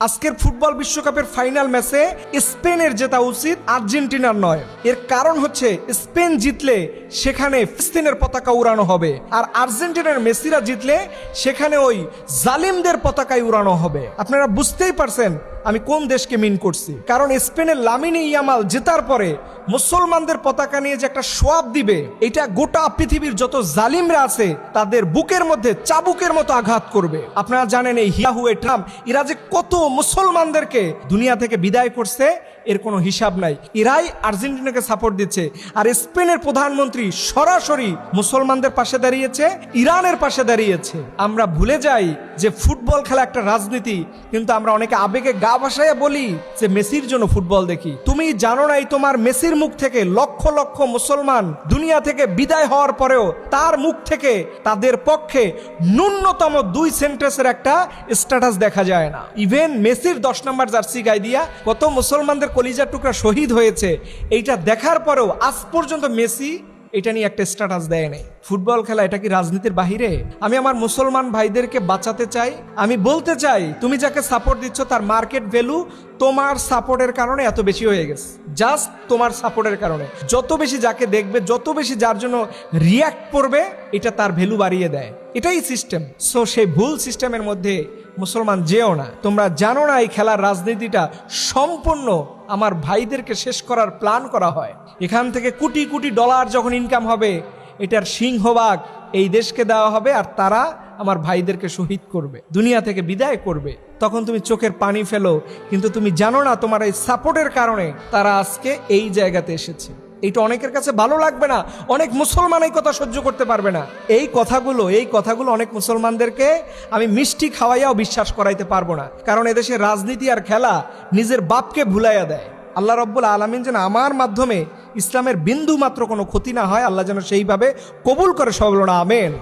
আজকের ফুটবল বিশ্বকাপের ফাইনাল ম্যাচে স্পেনের জেতা উচিত, আর্জেন্টিনার নয়। এর কারণ হচ্ছে স্পেন জিতলে সেখানে ফিলিস্তিনের পতাকা উড়ানো হবে, আর আর্জেন্টিনার মেসিরা জিতলে সেখানে ওই জালিমদের পতাকায় উড়ানো হবে। আপনারা বুঝতেই পারছেন আমি কোন দেশকে মিন করছি। কারণ স্পেনের লামিনে ইয়ামাল জেতার পরে মুসলমানদের পতাকা নিয়ে যে একটা সোয়াব দিবে, এটা গোটা পৃথিবীর যত জালিমরা আছে তাদের বুকের মধ্যে চাবুকের মতো আঘাত করবে। আপনারা জানেন এই ইয়াহুয়ে ট্রাম্প এরা যে কত মুসলমানদেরকে দুনিয়া থেকে বিদায় করছে এর কোনো হিসাব নাই। এরাই আর্জেন্টিনাকে সাপোর্ট দিচ্ছে, আর স্পেনের প্রধানমন্ত্রী সরাসরি মুসলমানদের পাশে দাঁড়িয়েছে, ইরানের পাশে দাঁড়িয়েছে। আমরা ভুলে যাই যে ফুটবল খেলা একটা রাজনীতি, কিন্তু আমরা অনেকে আবেগে গা ভাসাইয়া বলি যে মেসির জন্য ফুটবল দেখি। তুমি জানো না এই তোমার মেসির মুখ থেকে লক্ষ লক্ষ মুসলমান দুনিয়া থেকে বিদায় হওয়ার পরেও তার মুখ থেকে তাদের পক্ষে ন্যূনতম 2 সেন্টেন্সের একটা স্ট্যাটাস দেখা যায় না। ইভেন মেসির 10 নম্বর জার্সি গায়ে দিয়া কত মুসলমানদের কলিজার টুকরা শহীদ হয়েছে, এইটা দেখার পরেও আজ পর্যন্ত মেসি এটা নিয়ে একটা স্ট্যাটাস দেয় নাই। ফুটবল খেলা এটা কি রাজনীতির বাহিরে? আমি আমার মুসলমান ভাইদেরকে বাঁচাতে চাই। আমি বলতে চাই তুমি যাকে সাপোর্ট দিচ্ছ তার মার্কেট ভ্যালু তোমার সাপোর্টের কারণে এত বেশি হয়ে গেছে। জাস্ট তোমার সাপোর্টের কারণে যত বেশি যাকে দেখবে, যত বেশি যার জন্য রিয়াক্ট করবে, এটা তার ভ্যালু বাড়িয়ে দেয়। এটাই সিস্টেম। সো সেই ভুল সিস্টেমের মধ্যে মুসলমান যেও না। তোমরা জানো না এই খেলার রাজনীতিটা সম্পূর্ণ আমার ভাইদেরকে শেষ করার প্ল্যান করা হয়। এখান থেকে কোটি কোটি ডলার যখন ইনকাম হবে, এটার সিংহভাগ এই দেশকে দেওয়া হবে, আর তারা আমার ভাইদেরকে শহীদ করবে, দুনিয়া থেকে বিদায় করবে। তখন তুমি চোখের পানি ফেলো, কিন্তু তুমি জানো না তোমার এই সাপোর্টের কারণে তারা আজকে এই জায়গাতে এসেছে। এইটা অনেকের কাছে ভালো লাগবে না, অনেক মুসলমান এই কথা সহ্য করতে পারবে না। এই কথাগুলো অনেক মুসলমানদেরকে আমি মিষ্টি খাওয়াইয়াও বিশ্বাস করাইতে পারবো না। কারণ এদেশের রাজনীতি আর খেলা নিজের বাপকে ভুলাইয়া দেয়। আল্লাহ রব্বুল আলামিন যেন আমার মাধ্যমে ইসলামের বিন্দু মাত্র কোনো ক্ষতি না হয়, আল্লাহ যেন সেইভাবে কবুল করে। সবল না, আমেন।